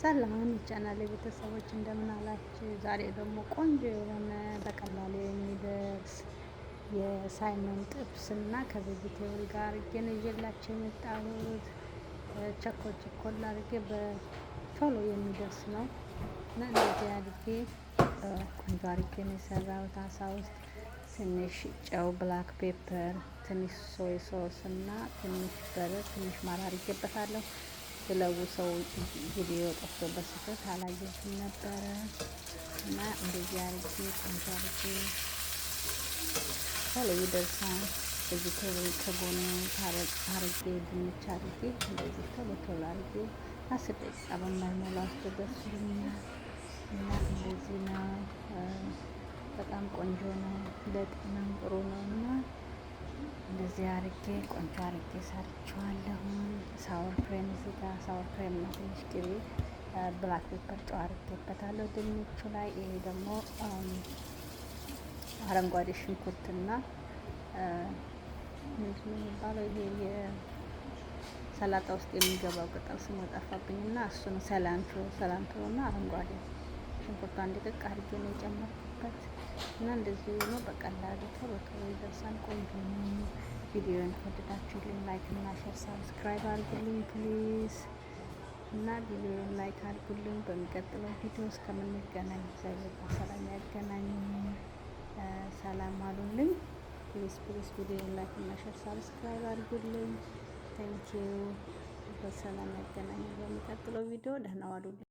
ሰላም የቻናሌ ቤተሰቦች እንደምን አላችሁ? ዛሬ ደግሞ ቆንጆ የሆነ በቀላሉ የሚደርስ የሳይመን ጥብስና ከቬጂቴብል ጋር ግን ይዤላችሁ የመጣሁት ቸኮል አድርጌ በቶሎ የሚደርስ ነው እና እንደዚህ አድርጌ ቆንጆ አድርጌ ነው የሰራሁት። አሳ ውስጥ ትንሽ ጨው፣ ብላክ ፔፐር፣ ትንሽ ሶይ ሶስ እና ትንሽ በርበሬ፣ ትንሽ ማር አድርጌበታለሁ። ብለው ሰው ቪዲዮ ጠፍቶበት ስህተት አላየሁትም ነበረ እና እንደዚህ አድርጌ ቆንጆ አድርጌ ቶሎ ይደርሳል። ቬጂቴብል ከጎኑ አድርጌ ድንች አድርጌ እንደዚህ ቶሎ አድርጌ 10 ደቂቃ በማይሞላ ውስጥ ደርሱልኛል እና እንደዚህ ነው። በጣም ቆንጆ ነው፣ ለጤናም ጥሩ ነው እና እንደዚህ አርጌ ቆንጆ አርጌ ሰርቼዋለሁ። ሳወር ክሬም እዚህ ጋር ሳወር ክሬም ነው፣ ትንሽ ቅቤ፣ ብላክ ፔፐር፣ ጨው አርጌበታለሁ ድንቹ ላይ። ይሄ ደግሞ አረንጓዴ ሽንኩርትና ምንድን ነው የሚባለው ይሄ የሰላጣ ውስጥ የሚገባው ቅጠል ስሙ ጠፋብኝና እሱ ነው ሰላንትሮ እና አረንጓዴ ሽንኩርት አንድ ጥቅ አርጌ ነው የጨመርኩበት እና እንደዚህ ሆኖ በቀላሉ ቶሎ ይደርሳል። ቆንጆ ነው። ቪዲዮን ከወደዳችሁልኝ ላይክ እና ሼር ሰብስክራይብ አድርጉልኝ ፕሊዝ እና ቪዲዮን ላይክ አድርጉልኝ። በሚቀጥለው ቪዲዮ እስከምንገናኝ እግዚአብሔር በሰላም ያገናኝ። ሰላም አሉልኝ። ፕሊዝ ቪዲዮን ላይክ እና ሼር ሰብስክራይብ አድርጉልኝ። ቴንኪዩ። በሰላም ያገናኝ። በሚቀጥለው ቪዲዮ ደህና ዋሉልኝ።